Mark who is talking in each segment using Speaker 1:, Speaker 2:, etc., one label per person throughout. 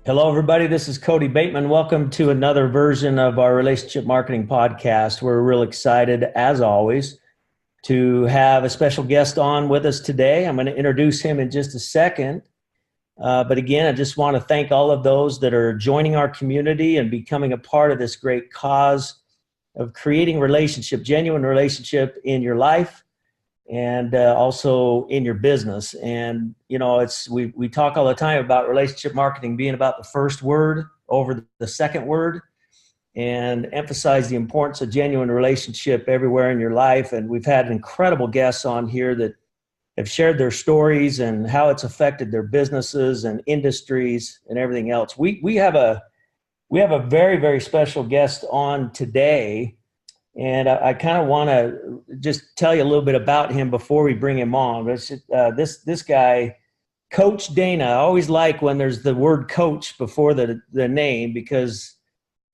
Speaker 1: Hello, everybody. This is Cody Bateman. Welcome to another version of our relationship marketing podcast. We're real excited, as always, to have a special guest on with us today. I'm going to introduce him in just a second. But again, I just want to thank all of those that are joining our community and becoming a part of this great cause of creating relationship, genuine relationship in your life and also in your business. And, you know, we talk all the time about relationship marketing being about the first word over the second word, and emphasize the importance of genuine relationship everywhere in your life. And we've had incredible guests on here that have shared their stories and how it's affected their businesses and industries and everything else. We have a very, very special guest on today. And I kind of want to just tell you a little bit about him before we bring him on. This guy, Coach Dana, I always like when there's the word coach before the name, because,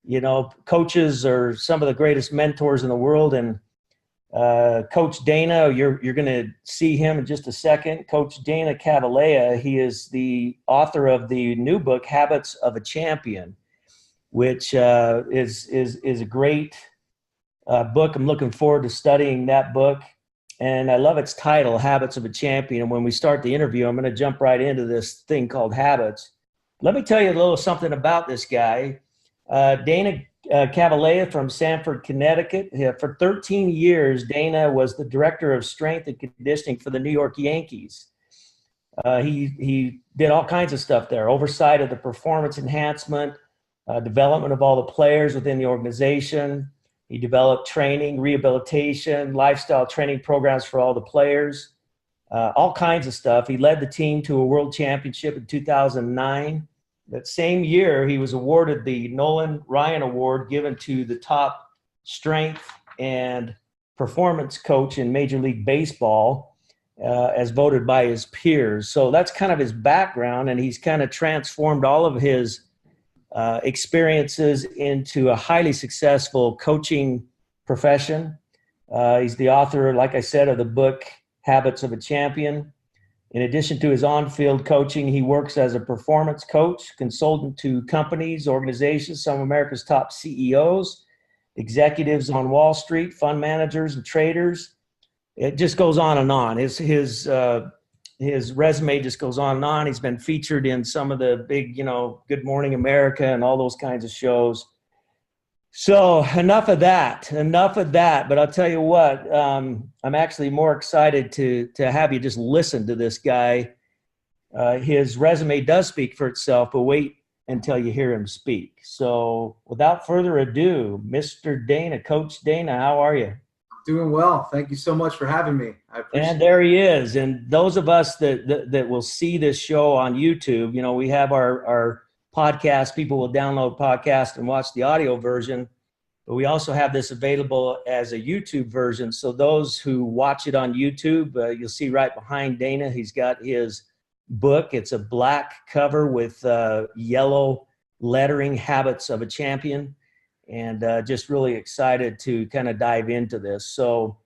Speaker 1: you know, coaches are some of the greatest mentors in the world. And Coach Dana, you're going to see him in just a second. Coach Dana Cavalea, he is the author of the new book, Habits of a Champion, which is a great book. I'm looking forward to studying that book. And I love its title, Habits of a Champion. And when we start the interview, I'm going to jump right into this thing called habits. Let me tell you a little something about this guy. Dana Cavalea from Sanford, Connecticut. For 13 years, Dana was the director of strength and conditioning for the New York Yankees. He did all kinds of stuff there, oversight of the performance enhancement, development of all the players within the organization. He developed training, rehabilitation, lifestyle training programs for all the players, all kinds of stuff. He led the team to a world championship in 2009. That same year, he was awarded the Nolan Ryan Award, given to the top strength and performance coach in Major League Baseball, as voted by his peers. So that's kind of his background, and he's kind of transformed all of his experiences into a highly successful coaching profession. He's the author, like I said, of the book Habits of a Champion. In addition to his on-field coaching, he works as a performance coach, consultant to companies, organizations, some of America's top CEOs, executives on Wall Street, fund managers and traders. It just goes on and on. His resume just goes on and on. He's been featured in some of the big, you know, Good Morning America and all those kinds of shows. So enough of that. But I'll tell you what, I'm actually more excited to have you just listen to this guy. His resume does speak for itself, but wait until you hear him speak. So without further ado, Mr. Dana, Coach Dana, how are you?
Speaker 2: Doing well. Thank you so much for having me. I appreciate it.
Speaker 1: And there he is. And those of us that will see this show on YouTube, you know, we have our podcast. People will download podcast and watch the audio version, but we also have this available as a YouTube version. So those who watch it on YouTube, you'll see right behind Dana, he's got his book. It's a black cover with yellow lettering, Habits of a Champion. And just really excited to kind of dive into this. So,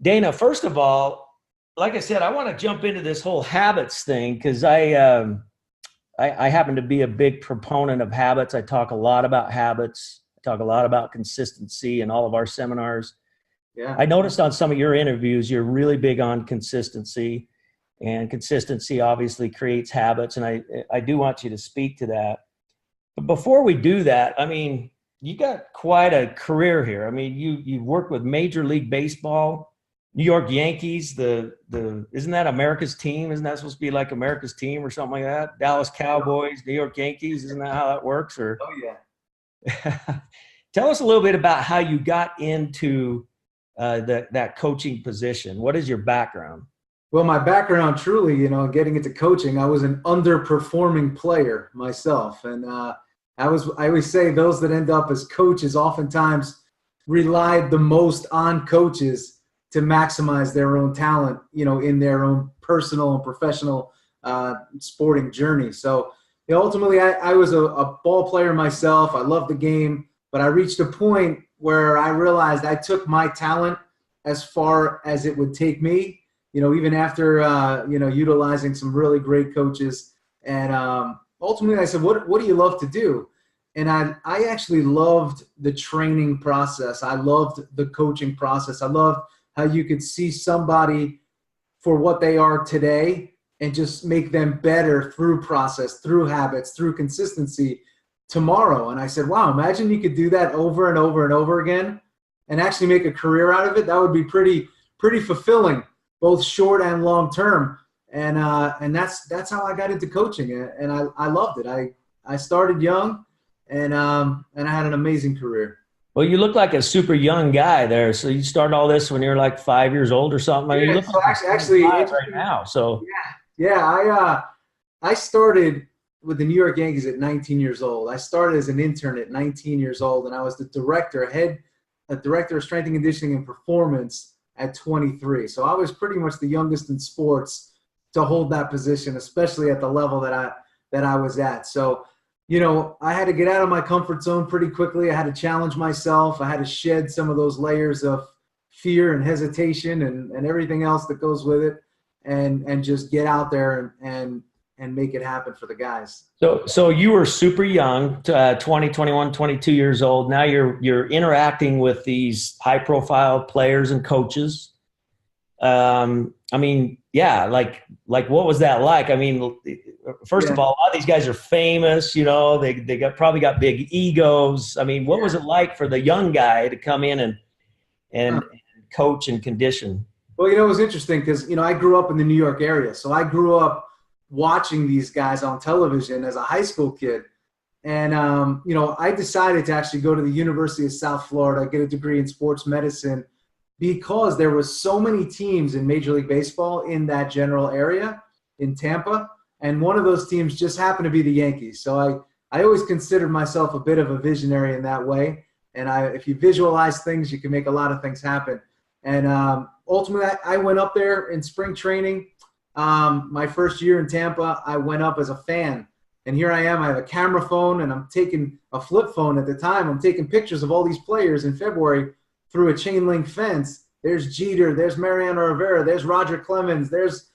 Speaker 1: Dana, first of all, like I said, I want to jump into this whole habits thing because I happen to be a big proponent of habits. I talk a lot about habits. I talk a lot about consistency in all of our seminars.
Speaker 2: Yeah.
Speaker 1: I noticed on some of your interviews, you're really big on consistency, and consistency obviously creates habits. And I do want you to speak to that. But before we do that, I mean, you got quite a career here. I mean, you've worked with Major League Baseball, New York Yankees, isn't that America's team? Isn't that supposed to be like America's team or something like that? Dallas Cowboys, New York Yankees, isn't that how that works? Or
Speaker 2: Oh, yeah.
Speaker 1: tell us a little bit about how you got into that coaching position. What is your background?
Speaker 2: Well, my background, truly, you know, getting into coaching, I was an underperforming player myself. And I always say those that end up as coaches oftentimes relied the most on coaches to maximize their own talent, you know, in their own personal and professional sporting journey. So, you know, ultimately, I was a ball player myself. I loved the game, but I reached a point where I realized I took my talent as far as it would take me, you know, even after, you know, utilizing some really great coaches. And, ultimately I said, what do you love to do? And I actually loved the training process. I loved the coaching process. I loved how you could see somebody for what they are today and just make them better through process, through habits, through consistency tomorrow. And I said, wow, imagine you could do that over and over and over again and actually make a career out of it. That would be pretty fulfilling, both short and long term. And that's how I got into coaching, and I loved it. I started young, and I had an amazing career.
Speaker 1: Well, you look like a super young guy there. So you started all this when you're like 5 years old or something. I mean, you
Speaker 2: Yeah,
Speaker 1: look
Speaker 2: so
Speaker 1: like
Speaker 2: actually,
Speaker 1: you're 25 right now. So
Speaker 2: I started with the New York Yankees at 19 years old. I started as an intern at 19 years old, and I was the director of strength and conditioning and performance at 23. So I was pretty much the youngest in sports to hold that position, especially at the level that I was at. So, I had to get out of my comfort zone pretty quickly. I had to challenge myself. I had to shed some of those layers of fear and hesitation and everything else that goes with it, and just get out there and make it happen for the guys.
Speaker 1: So you were super young, 20, 21, 22 years old. Now you're interacting with these high profile players and coaches. I mean, yeah, like what was that like? I mean, first of all, a lot of these guys are famous, they probably got big egos. I mean, what was it like for the young guy to come in and coach and condition?
Speaker 2: Well, it was interesting because, I grew up in the New York area. So I grew up watching these guys on television as a high school kid. And, I decided to actually go to the University of South Florida, get a degree in sports medicine, because there was so many teams in Major League Baseball in that general area in Tampa. And one of those teams just happened to be the Yankees. So I always considered myself a bit of a visionary in that way. And if you visualize things, you can make a lot of things happen. And ultimately, I went up there in spring training. My first year in Tampa, I went up as a fan. And here I am. I have a camera phone, and I'm taking a flip phone at the time. I'm taking pictures of all these players in February through a chain link fence. There's Jeter, there's Mariano Rivera, there's Roger Clemens, there's,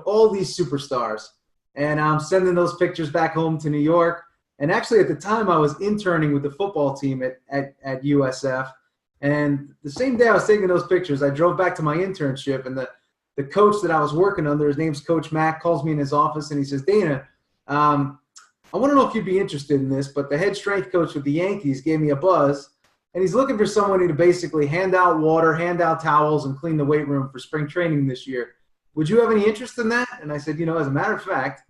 Speaker 2: all these superstars. And I'm sending those pictures back home to New York. And actually at the time I was interning with the football team at USF. And the same day I was taking those pictures, I drove back to my internship, and the coach that I was working under, his name's Coach Mack, calls me in his office and he says, Dana, I want to know if you'd be interested in this, but the head strength coach with the Yankees gave me a buzz. And he's looking for somebody to basically hand out water, hand out towels, and clean the weight room for spring training this year. Would you have any interest in that? And I said, as a matter of fact,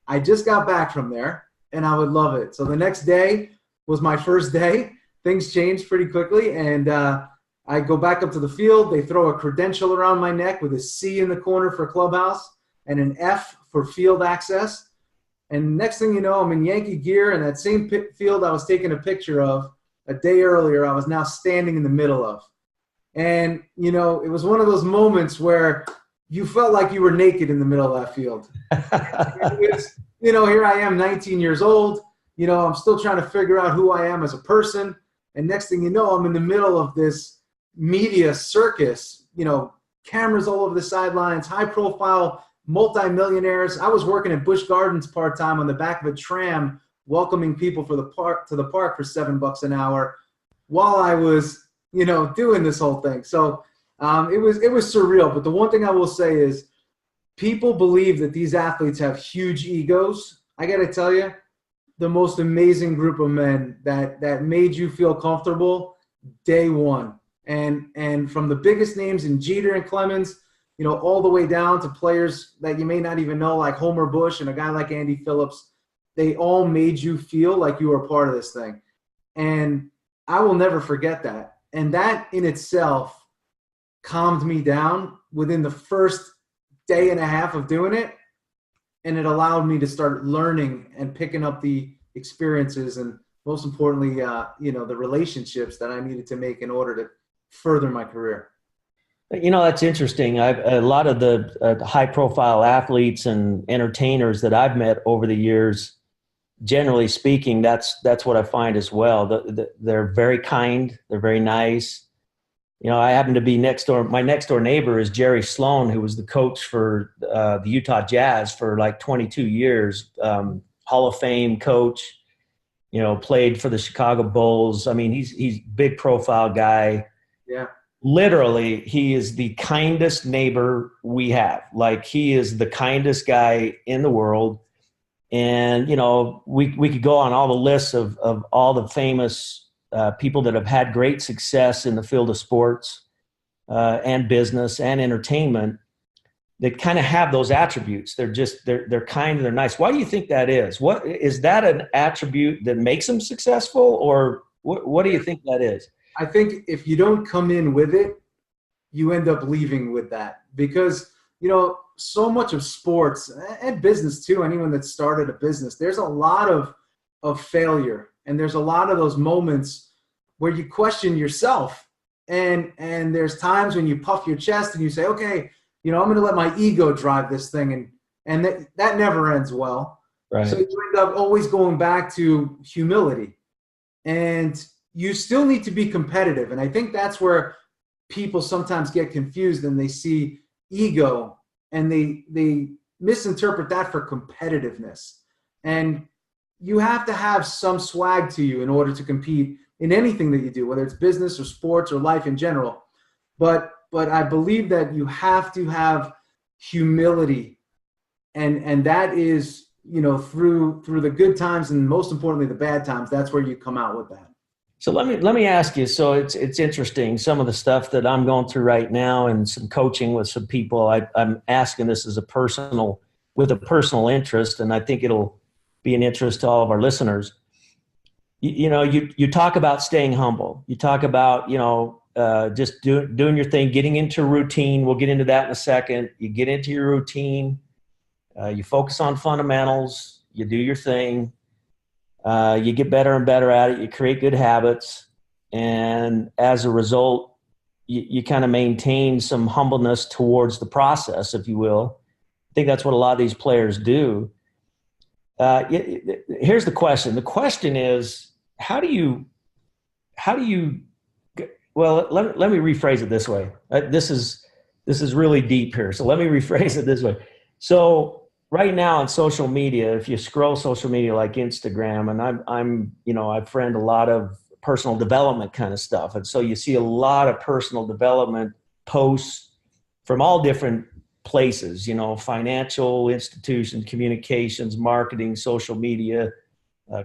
Speaker 2: I just got back from there, and I would love it. So the next day was my first day. Things changed pretty quickly, and I go back up to the field. They throw a credential around my neck with a C in the corner for clubhouse and an F for field access. And next thing you know, I'm in Yankee gear, and that same field I was taking a picture of a day earlier, I was now standing in the middle of. And, it was one of those moments where you felt like you were naked in the middle of that field. It was, here I am, 19 years old. I'm still trying to figure out who I am as a person. And next thing you know, I'm in the middle of this media circus, cameras all over the sidelines, high profile multimillionaires. I was working at Busch Gardens part-time on the back of a tram, welcoming people to the park for $7 an hour while I was, doing this whole thing. So it was surreal. But the one thing I will say is people believe that these athletes have huge egos. I got to tell you, the most amazing group of men that made you feel comfortable day one. And from the biggest names in Jeter and Clemens, all the way down to players that you may not even know, like Homer Bush and a guy like Andy Phillips, they all made you feel like you were a part of this thing. And I will never forget that. And that in itself calmed me down within the first day and a half of doing it. And it allowed me to start learning and picking up the experiences and, most importantly, the relationships that I needed to make in order to further my career.
Speaker 1: That's interesting. A lot of the high-profile athletes and entertainers that I've met over the years, generally speaking, that's what I find as well. They're very kind. They're very nice. I happen to be next door. My next door neighbor is Jerry Sloan, who was the coach for the Utah Jazz for like 22 years. Hall of Fame coach, played for the Chicago Bulls. I mean, he's big profile guy.
Speaker 2: Yeah.
Speaker 1: Literally, he is the kindest neighbor we have. Like, he is the kindest guy in the world. And, we could go on all the lists of all the famous people that have had great success in the field of sports and business and entertainment that kind of have those attributes. They're kind and they're nice. Why do you think that is? What is that an attribute that makes them successful, or what do you think that is?
Speaker 2: I think if you don't come in with it, you end up leaving with that, because, so much of sports and business too, anyone that started a business, there's a lot of failure. And there's a lot of those moments where you question yourself. And there's times when you puff your chest and you say, okay, I'm going to let my ego drive this thing. And that never ends well.
Speaker 1: Right.
Speaker 2: So you end up always going back to humility. And you still need to be competitive. And I think that's where people sometimes get confused, and they see ego and they misinterpret that for competitiveness. And you have to have some swag to you in order to compete in anything that you do, whether it's business or sports or life in general. But I believe that you have to have humility, and that is, through the good times, and most importantly the bad times. That's where you come out with that.
Speaker 1: So let me ask you. So it's interesting, some of the stuff that I'm going through right now, and some coaching with some people. I'm asking this with a personal interest, and I think it'll be an interest to all of our listeners. You talk about staying humble. You talk about just doing your thing, getting into routine. We'll get into that in a second. You get into your routine. You focus on fundamentals. You do your thing. You get better and better at it. You create good habits. And as a result, you kind of maintain some humbleness towards the process, if you will. I think that's what a lot of these players do. Here's the question. The question is, how do you, well, let me rephrase it this way. This is really deep here. So let me rephrase it this way. So right now on social media, if you scroll social media like Instagram, and I friend a lot of personal development kind of stuff. And so you see a lot of personal development posts from all different places, financial institutions, communications, marketing, social media,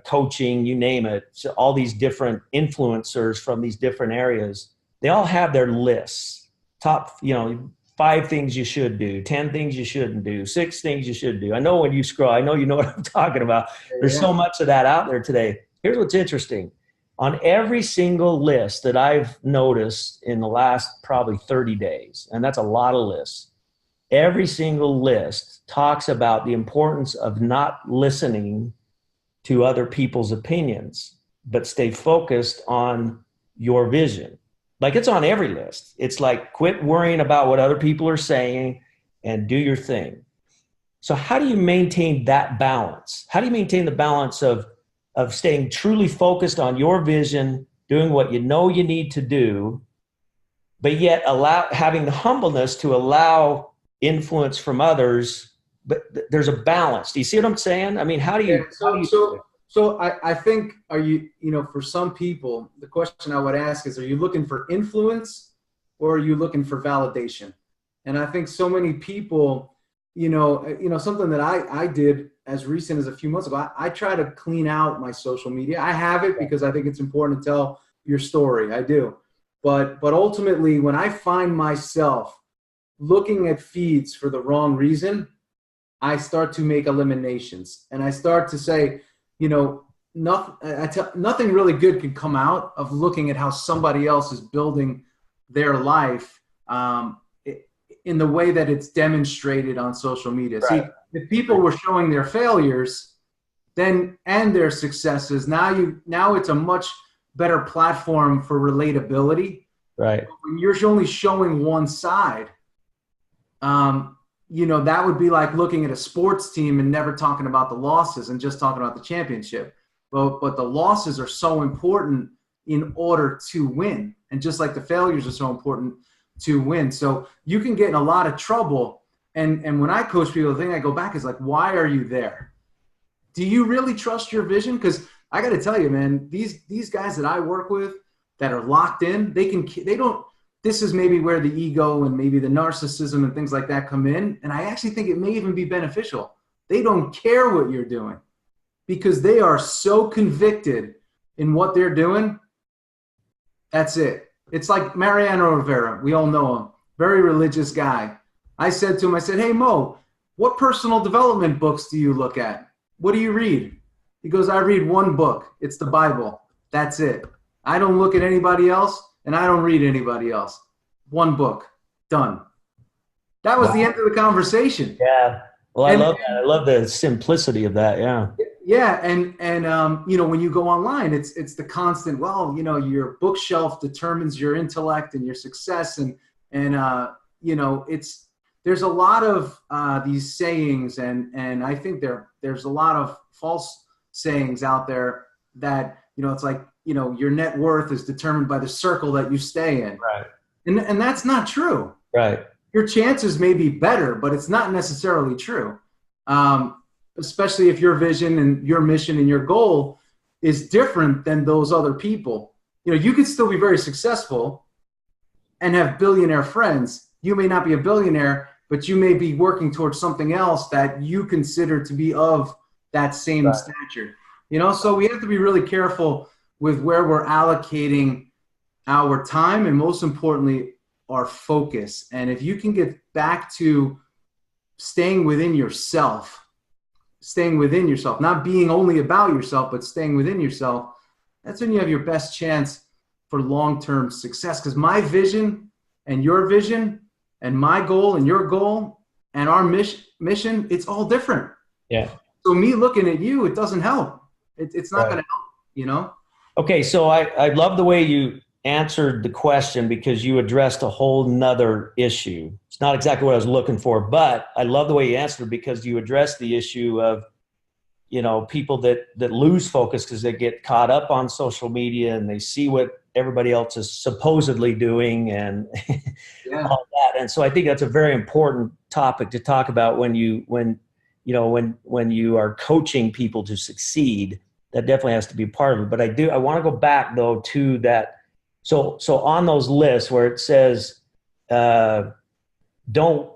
Speaker 1: coaching, you name it. So all these different influencers from these different areas, they all have their lists, top, 5 things you should do, 10 things you shouldn't do, 6 things you should do. I know when you scroll, I know you know what I'm talking about. There's so much of that out there today. Here's what's interesting. On every single list that I've noticed in the last probably 30 days, and that's a lot of lists, every single list talks about the importance of not listening to other people's opinions, but stay focused on your vision. Like, it's on every list. It's like, quit worrying about what other people are saying and do your thing. So how do you maintain that balance? How do you maintain the balance of staying truly focused on your vision, doing what you know you need to do, but yet having the humbleness to allow influence from others, but there's a balance. Do you see what I'm saying? I mean, how do you?
Speaker 2: So I think, are you, for some people, the question I would ask is, are you looking for influence or are you looking for validation? And I think so many people, something that I did as recent as a few months ago, I try to clean out my social media. I have it because I think it's important to tell your story. I do. But ultimately, when I find myself looking at feeds for the wrong reason, I start to make eliminations, and I start to say, nothing really good can come out of looking at how somebody else is building their life in the way that it's demonstrated on social media. Right. See, if people were showing their failures and their successes, now it's a much better platform for relatability.
Speaker 1: Right.
Speaker 2: When you're only showing one side, that would be like looking at a sports team and never talking about the losses and just talking about the championship. But the losses are so important in order to win. And just like the failures are so important to win. So you can get in a lot of trouble. And when I coach people, the thing I go back is like, why are you there? Do you really trust your vision? Because I got to tell you, man, these guys that I work with that are locked in, they don't, this is maybe where the ego and maybe the narcissism and things like that come in. And I actually think it may even be beneficial. They don't care what you're doing because they are so convicted in what they're doing. That's it. It's like Mariano Rivera. We all know him. Very religious guy. I said to him, I said, hey, Mo, what personal development books do you look at? What do you read? He goes, I read one book. It's the Bible. That's it. I don't look at anybody else, and I don't read anybody else. One book. Done. That was the end of the conversation.
Speaker 1: Yeah. Well, I love that. I love the simplicity of that. Yeah.
Speaker 2: Yeah, and you know, when you go online, it's the constant. Well, you know, your bookshelf determines your intellect and your success, and you know, there's a lot of these sayings, and I think there's a lot of false sayings out there that, you know, it's like, you know, your net worth is determined by the circle that you stay in,
Speaker 1: Right.
Speaker 2: And that's not true.
Speaker 1: Right.
Speaker 2: Your chances may be better, but it's not necessarily true. Especially if your vision and your mission and your goal is different than those other people. You know, you could still be very successful and have billionaire friends. You may not be a billionaire, but you may be working towards something else that you consider to be of that same stature. You know, so we have to be really careful with where we're allocating our time and, most importantly, our focus. And if you can get back to staying within yourself, not being only about yourself, but staying within yourself, that's when you have your best chance for long-term success. Because my vision and your vision and my goal and your goal and our mission, it's all different.
Speaker 1: Yeah.
Speaker 2: So me looking at you, it doesn't help. It's not going to help, you know?
Speaker 1: Okay. So I love the way you answered the question, because you addressed a whole nother issue. It's not exactly what I was looking for, but I love the way you answered, because you addressed the issue of, you know, people that lose focus because they get caught up on social media and they see what everybody else is supposedly doing and all that. And so I think that's a very important topic to talk about when you are coaching people to succeed. That definitely has to be part of it. But I want to go back though to that. So on those lists where it says, don't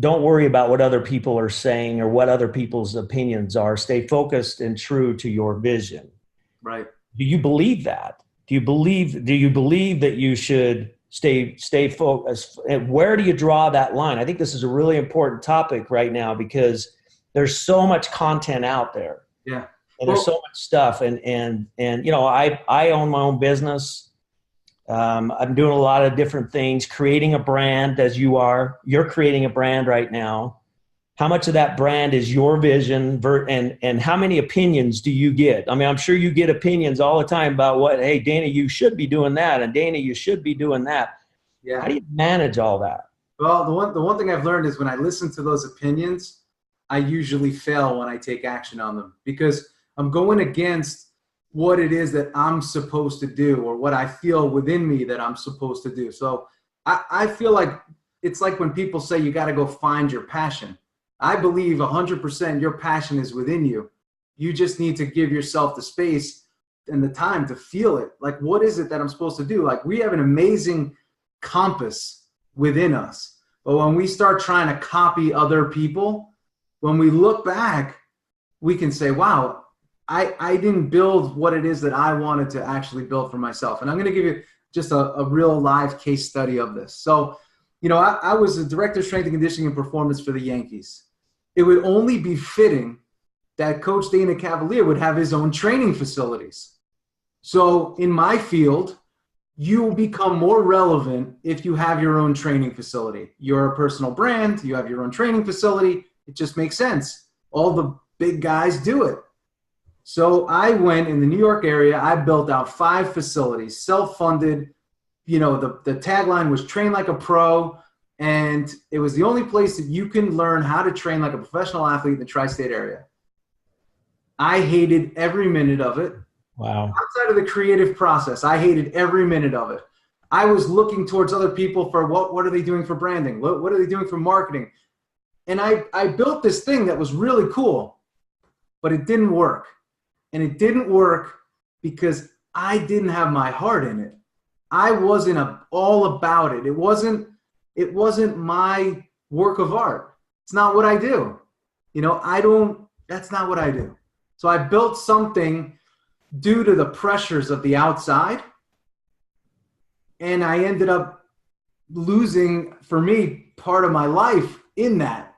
Speaker 1: worry about what other people are saying or what other people's opinions are. Stay focused and true to your vision.
Speaker 2: Right.
Speaker 1: Do you believe that? Do you believe that you should stay focused? And where do you draw that line? I think this is a really important topic right now, because there's so much content out there.
Speaker 2: Yeah.
Speaker 1: And there's so much stuff. And you know, I own my own business. I'm doing a lot of different things, creating a brand as you are. You're creating a brand right now. How much of that brand is your vision, and how many opinions do you get? I mean, I'm sure you get opinions all the time about what, hey, Dana, you should be doing that, and Dana, you should be doing that.
Speaker 2: Yeah.
Speaker 1: How do you manage all that?
Speaker 2: Well, the one thing I've learned is when I listen to those opinions, I usually fail when I take action on them, because I'm going against what it is that I'm supposed to do, or what I feel within me that I'm supposed to do. So I feel like it's like when people say you got to go find your passion. I believe 100% your passion is within you. You just need to give yourself the space and the time to feel it. Like, what is it that I'm supposed to do? Like, we have an amazing compass within us. But when we start trying to copy other people, when we look back, we can say, wow, I didn't build what it is that I wanted to actually build for myself. And I'm going to give you just a real live case study of this. So, you know, I was a director of strength and conditioning and performance for the Yankees. It would only be fitting that Coach Dana Cavalea would have his own training facilities. So in my field, you will become more relevant if you have your own training facility. You're a personal brand. You have your own training facility. It just makes sense. All the big guys do it. So I went in the New York area. I built out 5 facilities, self-funded. You know, the tagline was train like a pro. And it was the only place that you can learn how to train like a professional athlete in the tri-state area. I hated every minute of it.
Speaker 1: Wow.
Speaker 2: Outside of the creative process, I hated every minute of it. I was looking towards other people for what are they doing for branding? What are they doing for marketing? And I built this thing that was really cool. but it didn't work. And it didn't work because I didn't have my heart in it. I wasn't all about it. It wasn't my work of art. It's not what I do. That's not what I do. So I built something due to the pressures of the outside, and I ended up losing, for me, part of my life in that,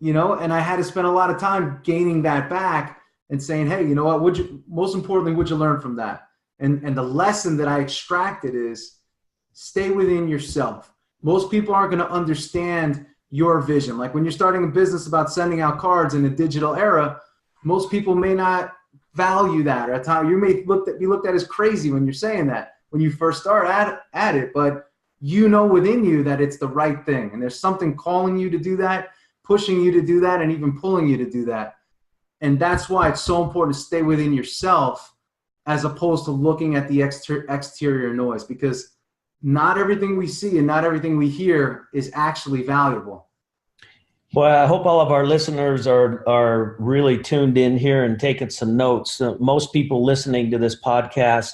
Speaker 2: and I had to spend a lot of time gaining that back and saying, hey, you know what, most importantly, what'd you learn from that? And the lesson that I extracted is stay within yourself. Most people aren't going to understand your vision. Like when you're starting a business about sending out cards in a digital era, most people may not value that, or at times you may be looked at as crazy when you're saying that when you first start at it, but within you that it's the right thing, and there's something calling you to do that, pushing you to do that, and even pulling you to do that. And that's why it's so important to stay within yourself as opposed to looking at the exterior noise, because not everything we see and not everything we hear is actually valuable.
Speaker 1: Well, I hope all of our listeners are really tuned in here and taking some notes. Most people listening to this podcast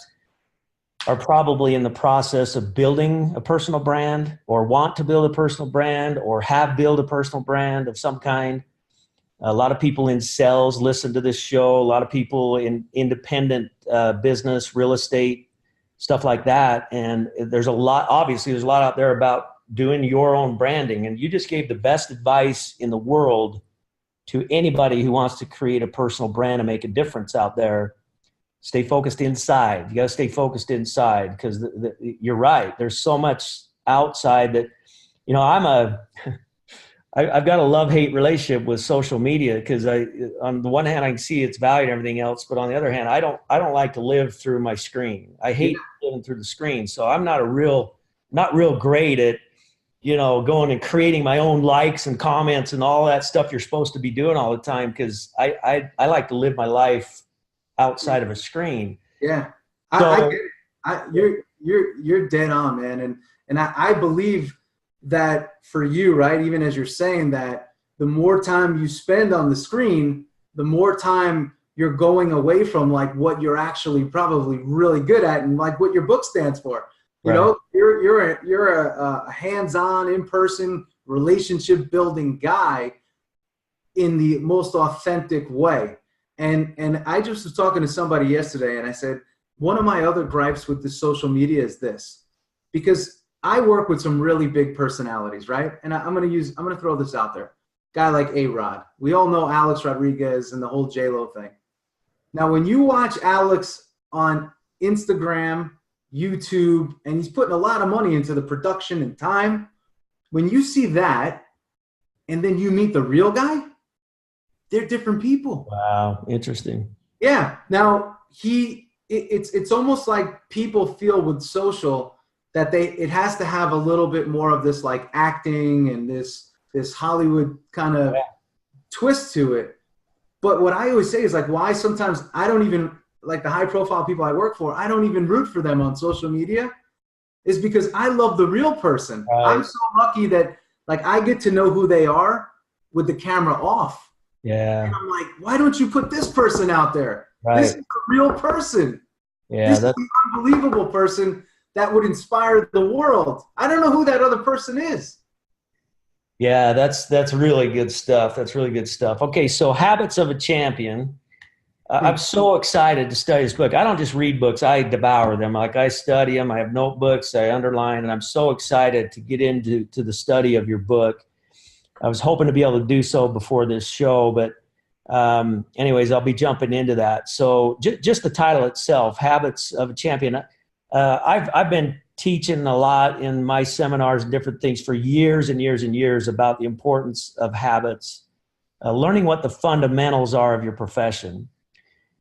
Speaker 1: are probably in the process of building a personal brand, or want to build a personal brand, or have built a personal brand of some kind. A lot of people in sales listen to this show. A lot of people in independent business, real estate, stuff like that. And there's a lot out there about doing your own branding. And you just gave the best advice in the world to anybody who wants to create a personal brand and make a difference out there. Stay focused inside. You got to stay focused inside, because you're right. There's so much outside that, I've got a love-hate relationship with social media, because on the one hand, I can see its value and everything else, but on the other hand, I don't like to live through my screen. I hate living through the screen. So I'm not real great at, going and creating my own likes and comments and all that stuff you're supposed to be doing all the time, because I like to live my life outside of a screen.
Speaker 2: Yeah.
Speaker 1: So,
Speaker 2: I get it. You're dead on, man. And I believe that for you, right, even as you're saying that, the more time you spend on the screen, the more time you're going away from like what you're actually probably really good at, and like what your book stands for. You're a hands-on, in-person, relationship-building guy in the most authentic way. And I just was talking to somebody yesterday, and I said, one of my other gripes with the social media is this, because I work with some really big personalities, right? And I'm going to throw this out there. Guy like A-Rod. We all know Alex Rodriguez and the whole J-Lo thing. Now, when you watch Alex on Instagram, YouTube, and he's putting a lot of money into the production and time, when you see that and then you meet the real guy, they're different people.
Speaker 1: Wow, interesting.
Speaker 2: Yeah. Now, it's almost like people feel with social that it has to have a little bit more of this like acting and this Hollywood kind of twist to it. But what I always say is like, why sometimes I don't even, like the high profile people I work for, I don't even root for them on social media, is because I love the real person. Right. I'm so lucky that like I get to know who they are with the camera off.
Speaker 1: Yeah.
Speaker 2: And I'm like, why don't you put this person out there?
Speaker 1: Right.
Speaker 2: This is a real person.
Speaker 1: Yeah,
Speaker 2: this is an unbelievable person that would inspire the world. I don't know who that other person is.
Speaker 1: Yeah, that's really good stuff. That's really good stuff. Okay, so Habits of a Champion. I'm so excited to study this book. I don't just read books, I devour them. Like I study them, I have notebooks, I underline, and I'm so excited to get into the study of your book. I was hoping to be able to do so before this show, but anyways, I'll be jumping into that. So just the title itself, Habits of a Champion. I've been teaching a lot in my seminars and different things for years and years and years about the importance of habits, learning what the fundamentals are of your profession.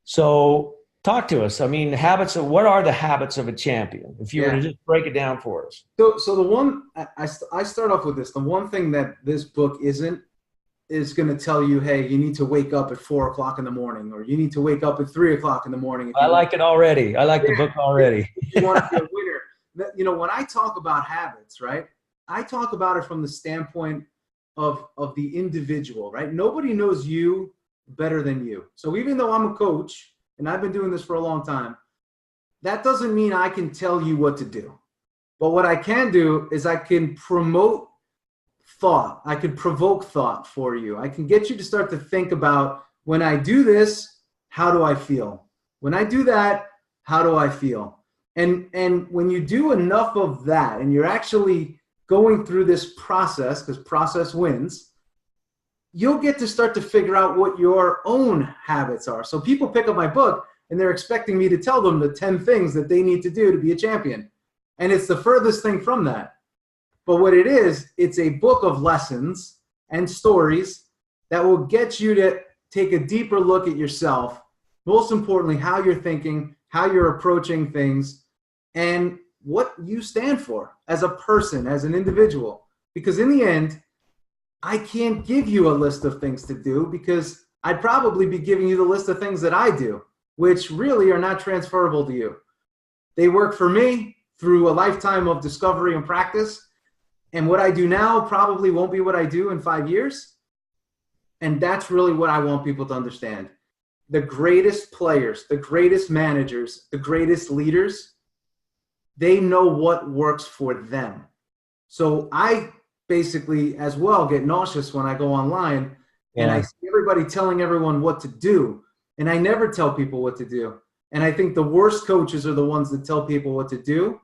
Speaker 1: So talk to us. I mean, what are the habits of a champion? If you were to just break it down for us.
Speaker 2: So the one, I start off with this. The one thing that this book is going to tell you, hey, you need to wake up at 4:00 in the morning, or you need to wake up at 3:00 in the morning.
Speaker 1: I like it already. I like the book already.
Speaker 2: You want to be a winner. You know, when I talk about habits, right, I talk about it from the standpoint of the individual, right? Nobody knows you better than you. So even though I'm a coach and I've been doing this for a long time, that doesn't mean I can tell you what to do. But what I can do is I can promote thought. I can provoke thought for you. I can get you to start to think about, when I do this, how do I feel? When I do that, how do I feel? And when you do enough of that and you're actually going through this process, because process wins, you'll get to start to figure out what your own habits are. So people pick up my book and they're expecting me to tell them the 10 things that they need to do to be a champion. And it's the furthest thing from that. But what it is, it's a book of lessons and stories that will get you to take a deeper look at yourself. Most importantly, how you're thinking, how you're approaching things, and what you stand for as a person, as an individual. Because in the end, I can't give you a list of things to do, because I'd probably be giving you the list of things that I do, which really are not transferable to you. They work for me through a lifetime of discovery and practice. And what I do now probably won't be what I do in 5 years. And that's really what I want people to understand. The greatest players, the greatest managers, the greatest leaders, they know what works for them. So I basically as well get nauseous when I go online and I see everybody telling everyone what to do. And I never tell people what to do. And I think the worst coaches are the ones that tell people what to do.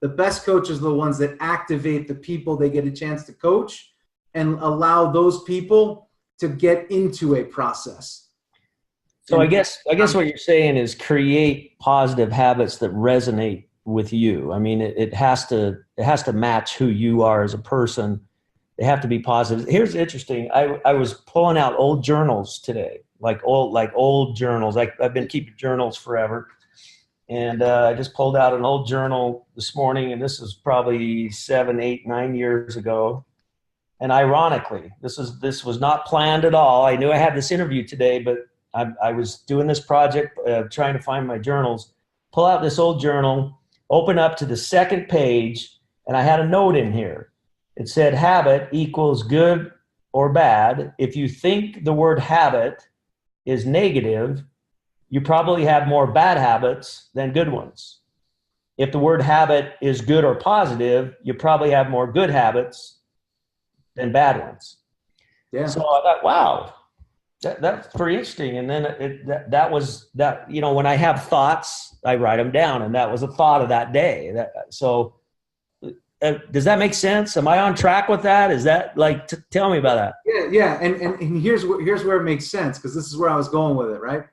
Speaker 2: The best coaches are the ones that activate the people they get a chance to coach and allow those people to get into a process.
Speaker 1: So I guess what you're saying is create positive habits that resonate with you. I mean, it has to match who you are as a person. They have to be positive. Here's interesting. I was pulling out old journals today, like old journals. I've been keeping journals forever. And I just pulled out an old journal this morning, and this is probably 7, 8, 9 years ago. And ironically, this was not planned at all. I knew I had this interview today, but I was doing this project, trying to find my journals. Pull out this old journal, open up to the second page, and I had a note in here. It said, habit equals good or bad. If you think the word habit is negative, you probably have more bad habits than good ones. If the word habit is good or positive, you probably have more good habits than bad ones.
Speaker 2: Yeah.
Speaker 1: So I thought, wow, that's pretty interesting. And then that was when I have thoughts, I write them down, and that was a thought of that day. Does that make sense? Am I on track with that? Is that tell me about that?
Speaker 2: Yeah. And here's where it makes sense, because this is where I was going with it, right?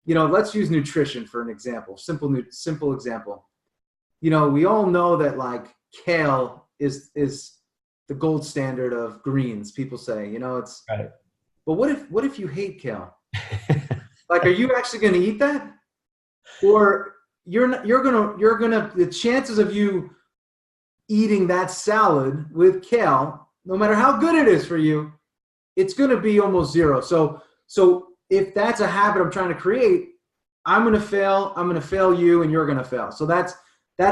Speaker 2: Let's use nutrition for an example. Simple example. We all know that kale is the gold standard of greens. People say, it's
Speaker 1: right.
Speaker 2: But what if you hate kale? Are you actually going to eat that? Or you're gonna the chances of you eating that salad with kale, no matter how good it is for you, it's going to be almost zero. So if that's a habit I'm trying to create, I'm going to fail you, and you're going to fail. So that's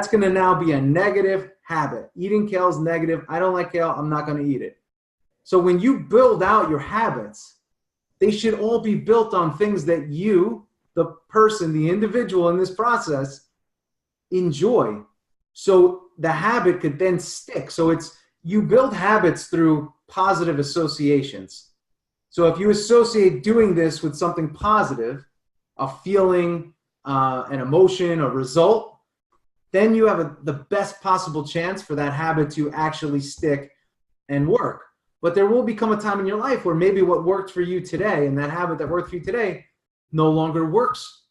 Speaker 2: going to now be a negative habit. Eating kale is negative. I don't like kale. I'm not going to eat it. So when you build out your habits, they should all be built on things that you, the person, the individual in this process, enjoy. So the habit could then stick. So you build habits through positive associations. So if you associate doing this with something positive, a feeling, an emotion, a result, then you have the best possible chance for that habit to actually stick and work. But there will become a time in your life where maybe what worked for you today and that habit that worked for you today no longer works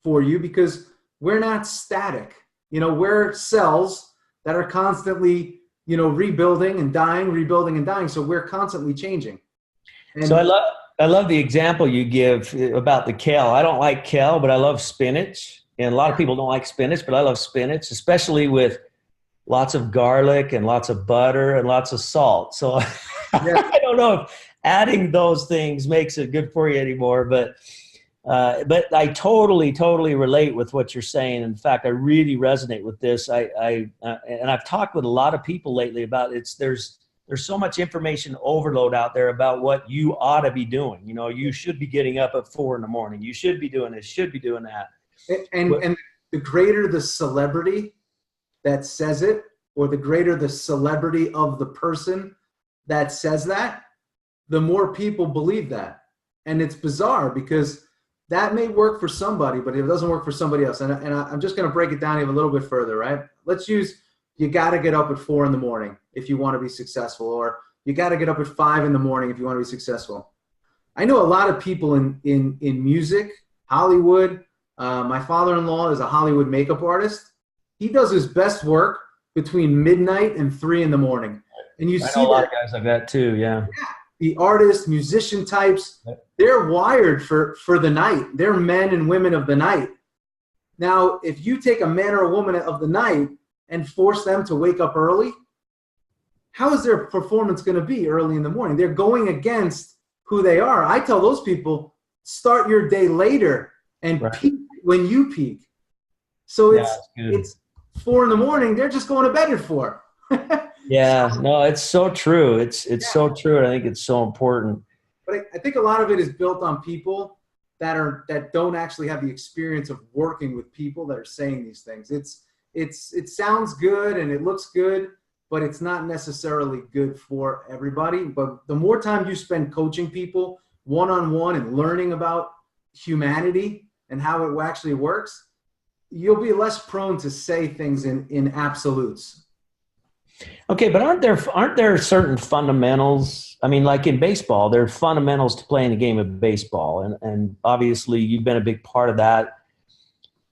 Speaker 2: for you, because we're not static. We're cells that are constantly, rebuilding and dying. So we're constantly changing. And
Speaker 1: so I love the example you give about the kale. I don't like kale, but I love spinach. And a lot of people don't like spinach, but I love spinach, especially with lots of garlic and lots of butter and lots of salt. So I don't know if adding those things makes it good for you anymore, but I totally relate with what you're saying. In fact, I really resonate with this. And I've talked with a lot of people lately about there's there's so much information overload out there about what you ought to be doing. You know, you should be getting up at 4 a.m. You should be doing this, should be doing that.
Speaker 2: And the greater the celebrity that says it, or the greater the celebrity of the person that says that, the more people believe that. And it's bizarre because that may work for somebody, but it doesn't work for somebody else. And I'm just going to break it down even a little bit further, right? Let's use, you got to get up at 4 a.m. if you want to be successful, or you got to get up at 5 a.m. if you want to be successful. I know a lot of people in music, Hollywood. My father-in-law is a Hollywood makeup artist. He does his best work between midnight and 3 a.m. And you see
Speaker 1: a lot of guys like that too. Yeah.
Speaker 2: The artists, musician types, they're wired for the night. They're men and women of the night. Now, if you take a man or a woman of the night and force them to wake up early, how is their performance going to be early in the morning? They're going against who they are. I tell those people, start your day later and peak when you peak. So it's 4 a.m. They're just going to bed at 4.
Speaker 1: Yeah, no, it's so true. It's so true. And I think it's so important.
Speaker 2: But I think a lot of it is built on people that don't actually have the experience of working with people that are saying these things. It sounds good and it looks good, but it's not necessarily good for everybody. But the more time you spend coaching people one-on-one and learning about humanity and how it actually works, you'll be less prone to say things in absolutes.
Speaker 1: Okay, but aren't there certain fundamentals? I mean, like in baseball, there are fundamentals to playing a game of baseball, and obviously you've been a big part of that.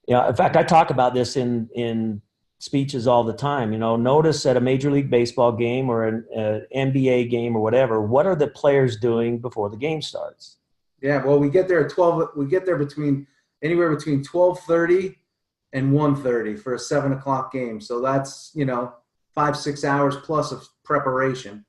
Speaker 1: You know, in fact, I talk about this in speeches all the time. You know, notice at a Major League Baseball game or an NBA game or whatever, what are the players doing before the game starts?
Speaker 2: Yeah, well, we get there at 12. We get there anywhere between 12:30 and 1:30 for a 7 o'clock game. So that's 5-6 hours plus of preparation.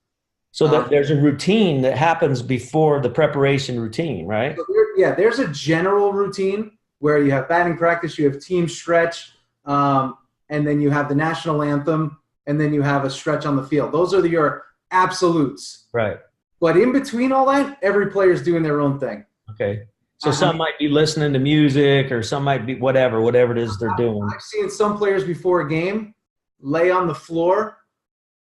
Speaker 1: So that there's a routine that happens before the preparation routine, right?
Speaker 2: So there's a general routine where you have batting practice, you have team stretch, and then you have the national anthem, and then you have a stretch on the field. Those are your absolutes.
Speaker 1: Right.
Speaker 2: But in between all that, every player's doing their own thing.
Speaker 1: Okay. So some might be listening to music, or some might be whatever it is they're doing.
Speaker 2: I've seen some players before a game lay on the floor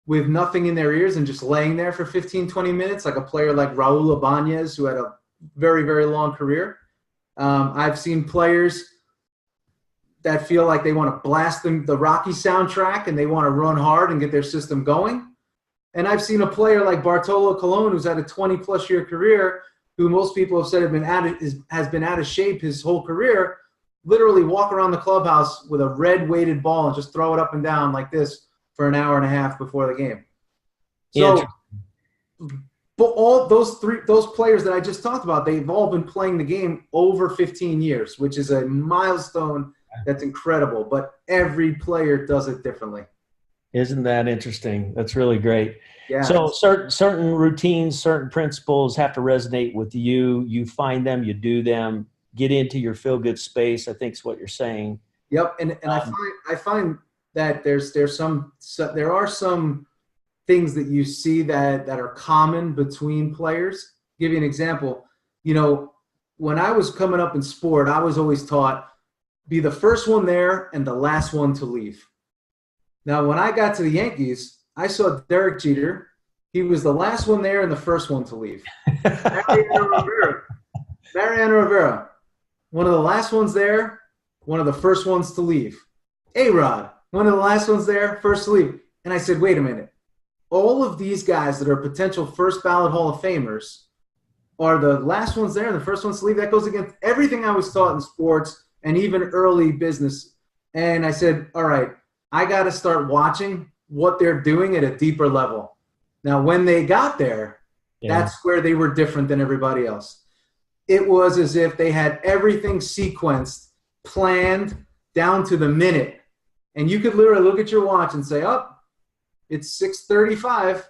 Speaker 2: with nothing in their ears and just laying there for 15, 20 minutes, like a player like Raul Ibanez, who had a very, very long career. I've seen players that feel like they want to blast the Rocky soundtrack and they want to run hard and get their system going. And I've seen a player like Bartolo Colon, who's had a 20-plus year career, who most people have said has been out of shape his whole career, literally walk around the clubhouse with a red weighted ball and just throw it up and down like this for an hour and a half before the game. So, but all those players that I just talked about, they've all been playing the game over 15 years, which is a milestone that's incredible. But every player does it differently.
Speaker 1: Isn't that interesting? That's really great.
Speaker 2: Yeah.
Speaker 1: So certain routines, certain principles have to resonate with you. You find them, you do them, get into your feel-good space, I think is what you're saying.
Speaker 2: Yep. And I find that there are some things that you see that are common between players. I'll give you an example. When I was coming up in sport, I was always taught, be the first one there and the last one to leave. Now, when I got to the Yankees, I saw Derek Jeter. He was the last one there and the first one to leave. Mariano Rivera, one of the last ones there, one of the first ones to leave. A-Rod, one of the last ones there, first to leave. And I said, wait a minute. All of these guys that are potential first ballot Hall of Famers are the last ones there and the first ones to leave. That goes against everything I was taught in sports and even early business. And I said, all right, I got to start watching what they're doing at a deeper level. Now, when they got there, that's where they were different than everybody else. It was as if they had everything sequenced, planned down to the minute. And you could literally look at your watch and say, oh, it's 6:35.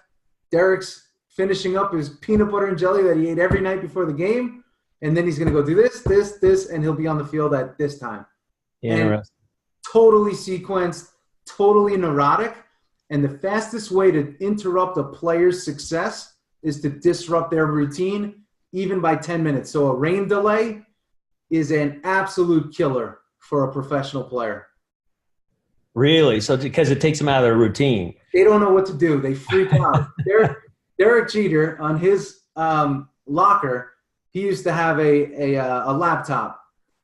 Speaker 2: Derek's finishing up his peanut butter and jelly that he ate every night before the game. And then he's going to go do this, and he'll be on the field at this time.
Speaker 1: Interesting.
Speaker 2: Totally sequenced, totally neurotic. And the fastest way to interrupt a player's success is to disrupt their routine, even by 10 minutes. So a rain delay is an absolute killer for a professional player.
Speaker 1: Really? So because it takes them out of their routine.
Speaker 2: They don't know what to do. They freak out. Derek Jeter, on his locker, he used to have a laptop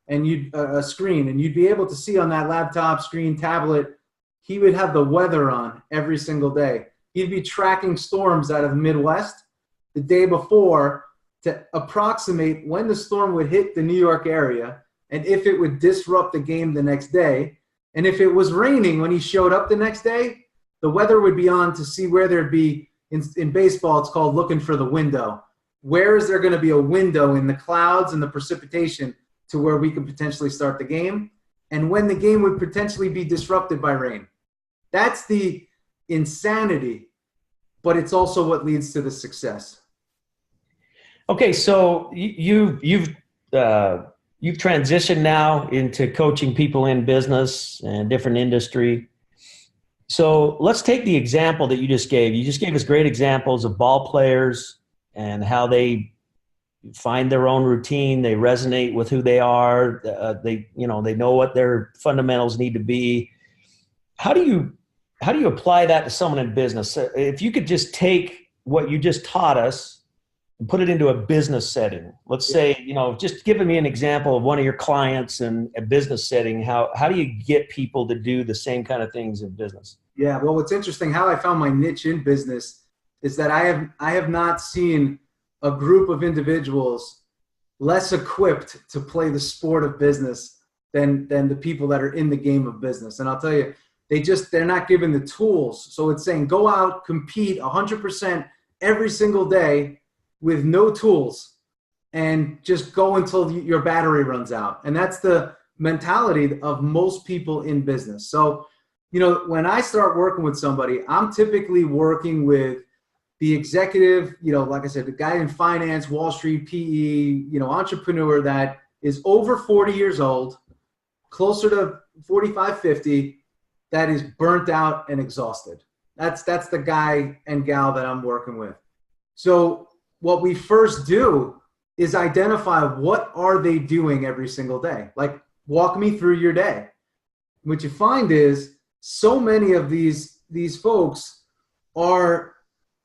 Speaker 2: and a screen, and you'd be able to see on that laptop, screen, tablet, he would have the weather on every single day. He'd be tracking storms out of the Midwest the day before to approximate when the storm would hit the New York area and if it would disrupt the game the next day. And if it was raining when he showed up the next day, the weather would be on to see where there'd be, in baseball, it's called looking for the window. Where is there going to be a window in the clouds and the precipitation to where we could potentially start the game, and when the game would potentially be disrupted by rain? That's the insanity, but it's also what leads to the success.
Speaker 1: Okay, so you've transitioned now into coaching people in business and different industry. So let's take the example that you just gave. You just gave us great examples of ball players and how they find their own routine. They resonate with who they are. They know what their fundamentals need to be. How do you apply that to someone in business? If you could just take what you just taught us and put it into a business setting. Let's say, just giving me an example of one of your clients in a business setting. How do you get people to do the same kind of things in business?
Speaker 2: Yeah, well, what's interesting, how I found my niche in business is that I have not seen a group of individuals less equipped to play the sport of business than the people that are in the game of business. And I'll tell you, they're not given the tools. So it's saying go out, compete 100% every single day with no tools and just go until your battery runs out. And that's the mentality of most people in business. So, when I start working with somebody, I'm typically working with the executive, like I said, the guy in finance, Wall Street, PE, entrepreneur that is over 40 years old, closer to 45, 50, that is burnt out and exhausted. That's the guy and gal that I'm working with. So what we first do is identify what are they doing every single day. Like, walk me through your day. What you find is so many of these folks are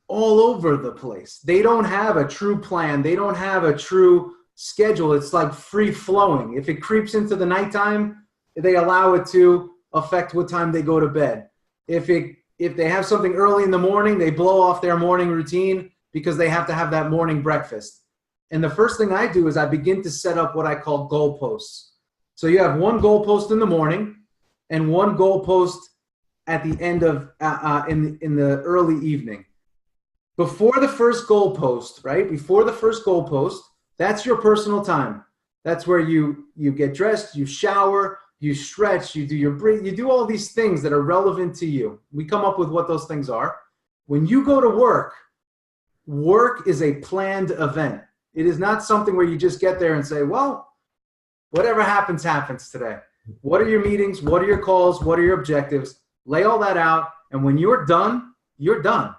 Speaker 2: all over the place. They don't have a true plan. They don't have a true schedule. It's like free flowing. If it creeps into the nighttime, they allow it to affect what time they go to bed. If they have something early in the morning, they blow off their morning routine because they have to have that morning breakfast. And the first thing I do is I begin to set up what I call goalposts. So you have one goalpost in the morning and one goalpost at the end of in the early evening. Before the first goalpost, right? Before the first goalpost, that's your personal time. That's where you get dressed, you shower, you stretch, you do your breath, you do all these things that are relevant to you. We come up with what those things are. When you go to work is a planned event. It is not something where you just get there and say, well, whatever happens, happens today. What are your meetings? What are your calls? What are your objectives? Lay all that out. And when you're done, you're done.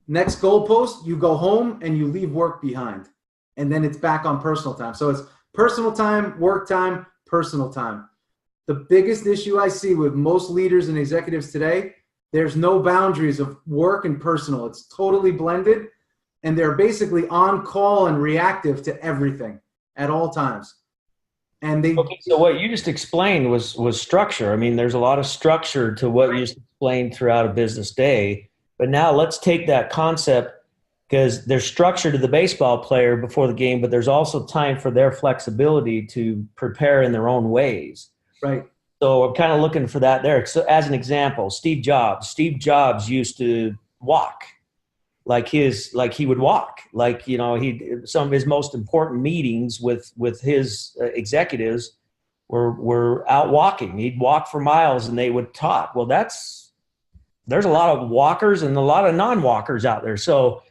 Speaker 2: Next goalpost, you go home and you leave work behind. And then it's back on personal time. So it's personal time, work time, personal time. The biggest issue I see with most leaders and executives today, there's no boundaries of work and personal. It's totally blended. And they're basically on call and reactive to everything at all times. And
Speaker 1: so what you just explained was structure. I mean, there's a lot of structure to what you just explained throughout a business day. But now let's take that concept, because there's structure to the baseball player before the game, but there's also time for their flexibility to prepare in their own ways.
Speaker 2: Right.
Speaker 1: So I'm kind of looking for that there. So as an example, Steve Jobs used to walk like he would walk, some of his most important meetings with his executives were out walking. He'd walk for miles and they would talk. Well, there's a lot of walkers and a lot of non-walkers out there. So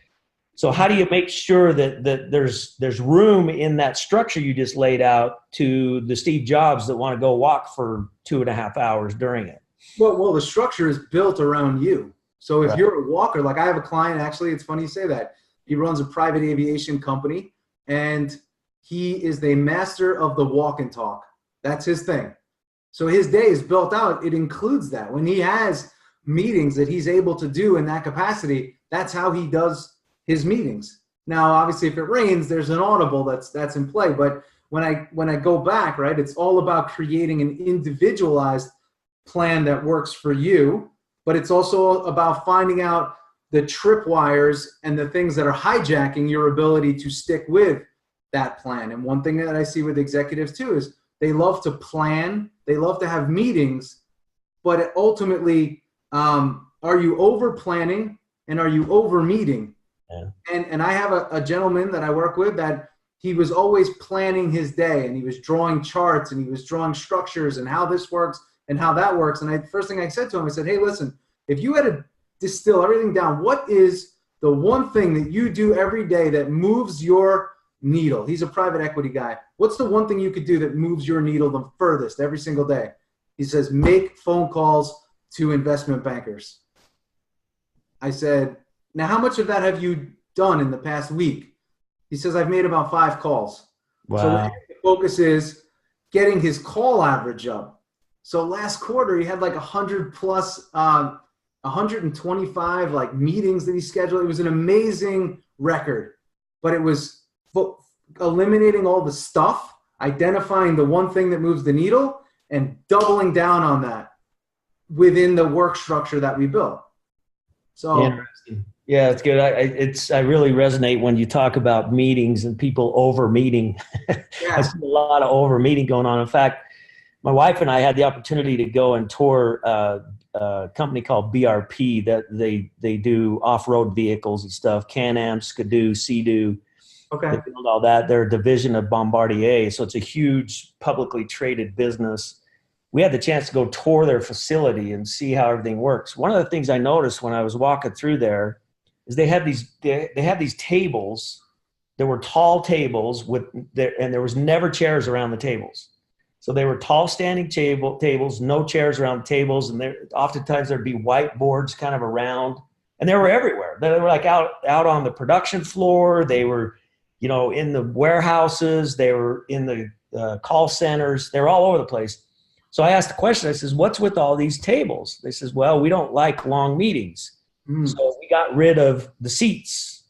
Speaker 1: how do you make sure that there's room in that structure you just laid out to the Steve Jobs that want to go walk for 2.5 hours during it?
Speaker 2: Well, the structure is built around you. So if
Speaker 1: Right.
Speaker 2: you're a walker, like I have a client, actually, it's funny you say that. He runs a private aviation company, and he is the master of the walk and talk. That's his thing. So his day is built out. It includes that. When he has meetings that he's able to do in that capacity, that's how he does his meetings. Now, obviously, if it rains, there's an audible that's in play. But when I go back, right, it's all about creating an individualized plan that works for you, but it's also about finding out the tripwires and the things that are hijacking your ability to stick with that plan. And one thing that I see with executives too is they love to plan, they love to have meetings, but ultimately, are you over planning and are you over meeting?
Speaker 1: Yeah.
Speaker 2: And I have a gentleman that I work with that he was always planning his day, and he was drawing charts and he was drawing structures and how this works and how that works. And first thing I said to him, I said, hey, listen, if you had to distill everything down, what is the one thing that you do every day that moves your needle? He's a private equity guy. What's the one thing you could do that moves your needle the furthest every single day? He says, make phone calls to investment bankers. I said, now how much of that have you done in the past week? He says, I've made about 5 calls.
Speaker 1: Wow.
Speaker 2: So the focus is getting his call average up. So last quarter, he had like 100 plus, 125 like meetings that he scheduled. It was an amazing record, but it was eliminating all the stuff, identifying the one thing that moves the needle, and doubling down on that within the work structure that we built. So
Speaker 1: interesting. Yeah, it's good. I really resonate when you talk about meetings and people over meeting.
Speaker 2: yeah.
Speaker 1: I see a lot of over meeting going on. In fact, my wife and I had the opportunity to go and tour a company called BRP that they do off-road vehicles and stuff. Can-Am, Skidoo, Sea-Doo.
Speaker 2: Okay.
Speaker 1: They build all that. They're a division of Bombardier, so it's a huge publicly traded business. We had the chance to go tour their facility and see how everything works. One of the things I noticed when I was walking through there is they have these tables. There were tall tables and there was never chairs around the tables. So they were tall standing tables, no chairs around the tables, and oftentimes there'd be whiteboards kind of around, and they were everywhere. They were like out on the production floor. They were, in the warehouses. They were in the call centers. They were all over the place. So I asked the question, I says, what's with all these tables? They says, well, we don't like long meetings. So we got rid of the seats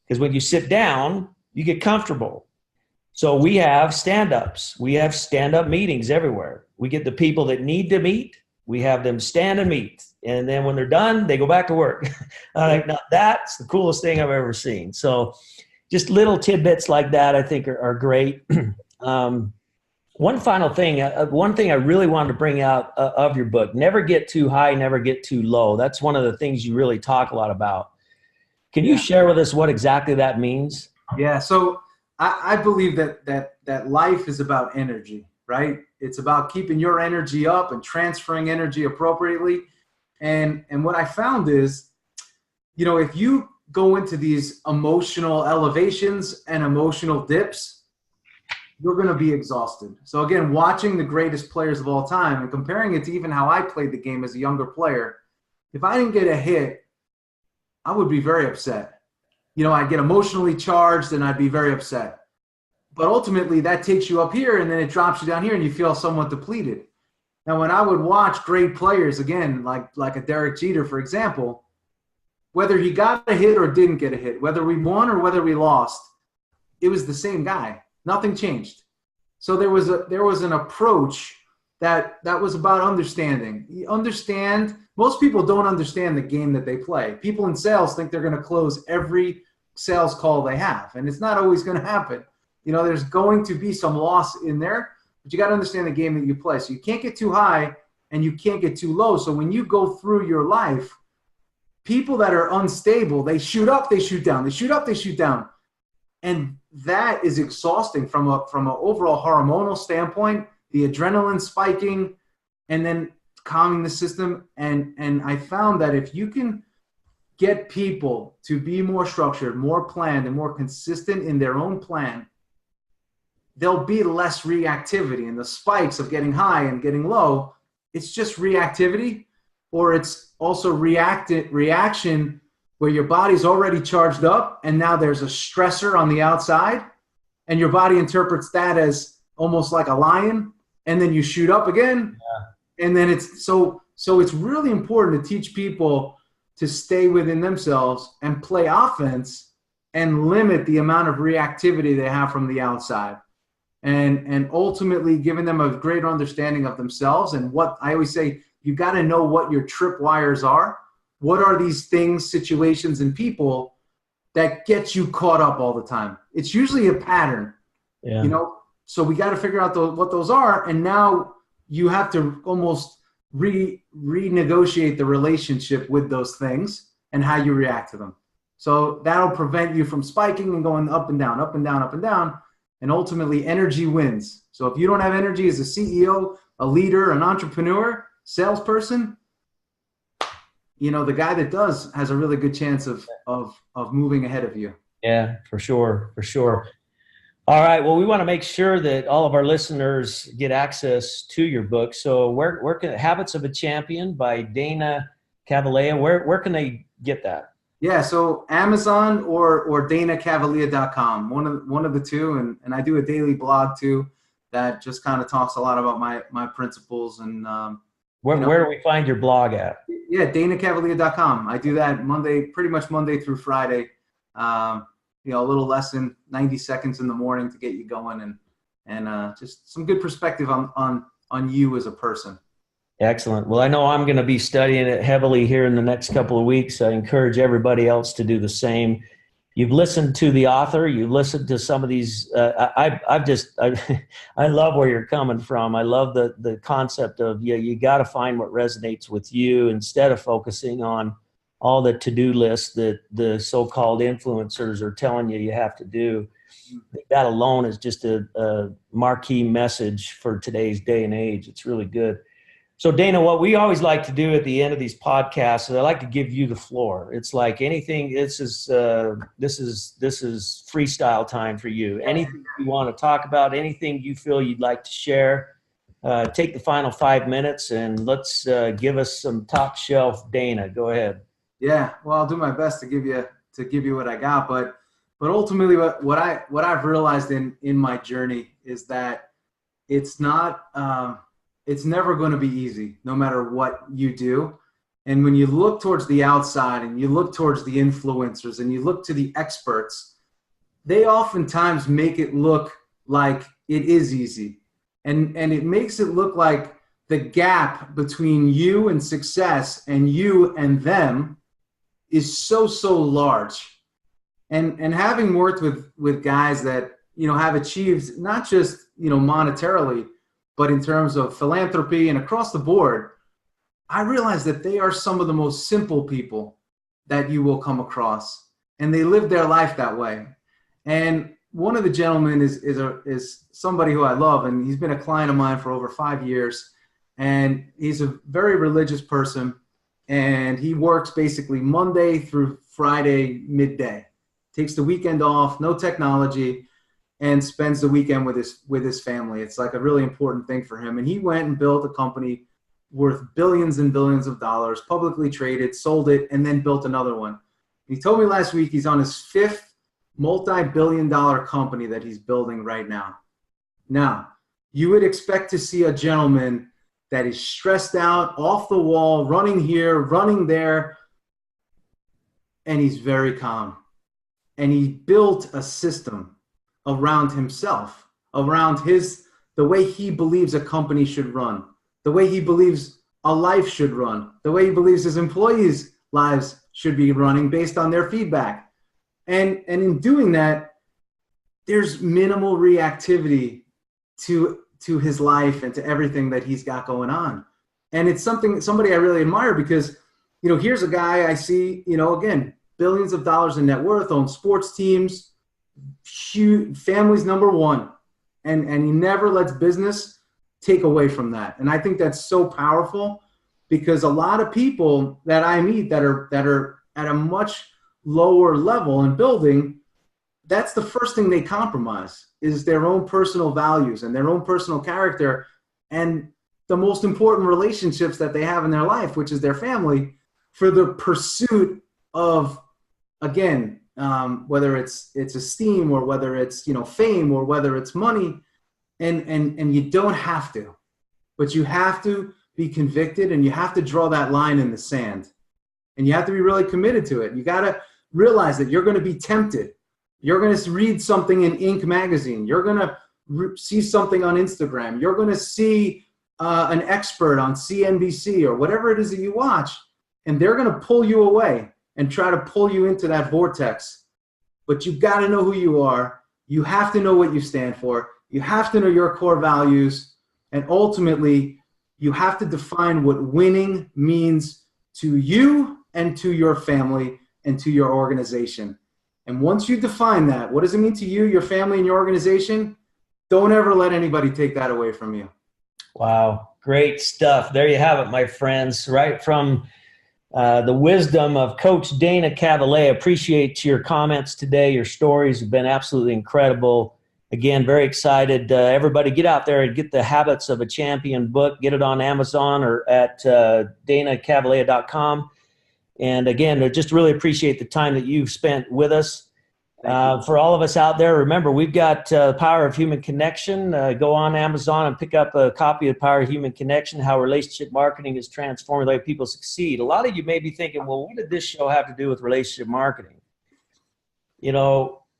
Speaker 1: because when you sit down, you get comfortable. So we have stand-ups. We have stand-up meetings everywhere. We get the people that need to meet. We have them stand and meet. And then when they're done, they go back to work. Now, that's the coolest thing I've ever seen. So just little tidbits like that I think are great. One final thing, one thing I really wanted to bring out of your book, never get too high, never get too low. That's one of the things you really talk a lot about. Can you share with us what exactly that means?
Speaker 2: Yeah, so I believe that life is about energy, right? It's about keeping your energy up and transferring energy appropriately. And what I found is, if you go into these emotional elevations and emotional dips, you're going to be exhausted. So again, watching the greatest players of all time and comparing it to even how I played the game as a younger player, if I didn't get a hit, I would be very upset. I'd get emotionally charged and I'd be very upset. But ultimately, that takes you up here and then it drops you down here and you feel somewhat depleted. Now, when I would watch great players, again, like a Derek Jeter, for example, whether he got a hit or didn't get a hit, whether we won or whether we lost, it was the same guy. Nothing changed. So there was an approach that was about understanding. You understand, most people don't understand the game that they play. People in sales think they're going to close every sales call they have, and it's not always going to happen. There's going to be some loss in there, but you got to understand the game that you play. So you can't get too high and you can't get too low. So when you go through your life, people that are unstable, they shoot up, they shoot down, they shoot up, they shoot down. And that is exhausting from an overall hormonal standpoint, the adrenaline spiking, and then calming the system. And I found that if you can get people to be more structured, more planned, and more consistent in their own plan, there'll be less reactivity, and the spikes of getting high and getting low it's just reactivity, or it's also reaction where your body's already charged up and now there's a stressor on the outside and your body interprets that as almost like a lion, and then you shoot up again. And then it's it's really important to teach people to stay within themselves and play offense and limit the amount of reactivity they have from the outside. And ultimately giving them a greater understanding of themselves. And what I always say, you got to know what your tripwires are. What are these things, situations, and people that get you caught up all the time? It's usually a pattern, so we got to figure out what those are. And now you have to almost renegotiate the relationship with those things and how you react to them. So that'll prevent you from spiking and going up and down, up and down, up and down. And ultimately, energy wins. So if you don't have energy as a CEO, a leader, an entrepreneur, salesperson, the guy that does has a really good chance of moving ahead of you.
Speaker 1: Yeah, for sure. All right. Well, we want to make sure that all of our listeners get access to your book. So where can Habits of a Champion by Dana Cavalea, where can they get that?
Speaker 2: Yeah, so Amazon or DanaCavalea.com, one of the two, and I do a daily blog too that just kind of talks a lot about my principles and
Speaker 1: where do we find your blog at?
Speaker 2: Yeah, DanaCavalea.com. I do that pretty much Monday through Friday. A little lesson, 90 seconds in the morning to get you going, and just some good perspective on you as a person.
Speaker 1: Excellent. Well, I know I'm going to be studying it heavily here in the next couple of weeks. I encourage everybody else to do the same. You've listened to the author. You've listened to some of these. I love where you're coming from. I love the concept of you got to find what resonates with you instead of focusing on all the to-do lists that the so-called influencers are telling you have to do. That alone is just a marquee message for today's day and age. It's really good. So Dana, what we always like to do at the end of these podcasts is I like to give you the floor. It's like anything. This is freestyle time for you. Anything you want to talk about, anything you feel you'd like to share. Take the final 5 minutes and let's give us some top shelf Dana. Go ahead.
Speaker 2: Yeah, well, I'll do my best to give you what I got, but ultimately what I've realized in my journey is that it's not. It's never going to be easy, no matter what you do. And when you look towards the outside and you look towards the influencers and you look to the experts, they oftentimes make it look like it is easy. And it makes it look like the gap between you and success and you and them is so large. And having worked with guys that, have achieved not just, monetarily, but in terms of philanthropy and across the board, I realize that they are some of the most simple people that you will come across, and they live their life that way. And one of the gentlemen is somebody who I love, and he's been a client of mine for over 5 years, and he's a very religious person, and he works basically Monday through Friday midday, takes the weekend off, no technology, and spends the weekend with his family. It's like a really important thing for him. And he went and built a company worth billions and billions of dollars, publicly traded, sold it, and then built another one. He told me last week he's on his 5th multi-billion-dollar company that he's building right now. Now, you would expect to see a gentleman that is stressed out, off the wall, running here, running there, and he's very calm. And he built a system around himself, around the way he believes a company should run, the way he believes a life should run, the way he believes his employees' lives should be running based on their feedback. And in doing that, there's minimal reactivity to his life and to everything that he's got going on. And it's somebody I really admire because, here's a guy I see, again, billions of dollars in net worth, owns sports teams, huge, family's number one, and he never lets business take away from that. And I think that's so powerful because a lot of people that I meet that are at a much lower level in building, that's the first thing they compromise is their own personal values and their own personal character. And the most important relationships that they have in their life, which is their family, for the pursuit of, again, whether it's esteem or whether it's, fame or whether it's money. And you don't have to, but you have to be convicted, and you have to draw that line in the sand, and you have to be really committed to it. You got to realize that you're going to be tempted. You're going to read something in Inc. magazine. You're going to see something on Instagram. You're going to see an expert on CNBC or whatever it is that you watch, and they're going to pull you away and try to pull you into that vortex. But you've got to know who you are. You have to know what you stand for. You have to know your core values. And ultimately, you have to define what winning means to you and to your family and to your organization. And once you define that, what does it mean to you, your family, and your organization? Don't ever let anybody take that away from you.
Speaker 1: Wow. Great stuff. There you have it, my friends, right from the wisdom of Coach Dana Cavalea. Appreciate your comments today. Your stories have been absolutely incredible. Again, very excited. Everybody get out there and get the Habits of a Champion book. Get it on Amazon or at danacavalea.com. And again, I just really appreciate the time that you've spent with us. For all of us out there, remember, we've got Power of Human Connection. Go on Amazon and pick up a copy of Power of Human Connection, how relationship marketing is transforming the way people succeed. A lot of you may be thinking, well, what did this show have to do with relationship marketing?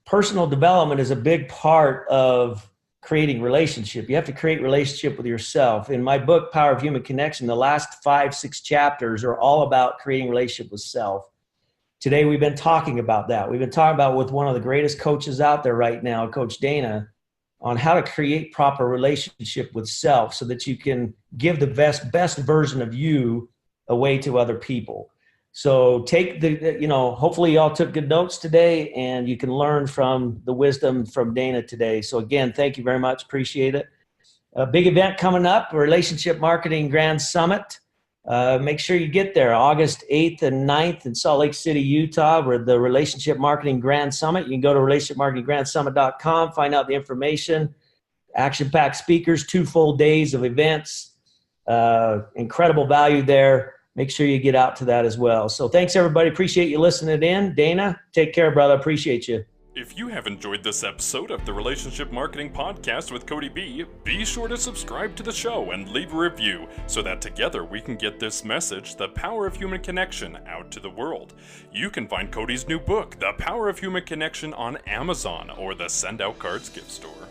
Speaker 1: Personal development is a big part of creating relationship. You have to create relationship with yourself. In my book, Power of Human Connection, the last 5-6 chapters are all about creating relationship with self. Today, we've been talking about that. We've been talking about with one of the greatest coaches out there right now, Coach Dana, on how to create proper relationship with self so that you can give the best version of you away to other people. So take hopefully y'all took good notes today, and you can learn from the wisdom from Dana today. So again, thank you very much. Appreciate it. A big event coming up, Relationship Marketing Grand Summit. Make sure you get there August 8th and 9th in Salt Lake City, Utah. We're the Relationship Marketing Grand Summit. You can go to relationshipmarketinggrandsummit.com, find out the information. Action-packed speakers, 2 full days of events. Incredible value there. Make sure you get out to that as well. So thanks, everybody. Appreciate you listening in. Dana, take care, brother. Appreciate you.
Speaker 3: If you have enjoyed this episode of the Relationship Marketing Podcast with Cody B, be sure to subscribe to the show and leave a review so that together we can get this message, The Power of Human Connection, out to the world. You can find Cody's new book, The Power of Human Connection, on Amazon or the Send Out Cards gift store.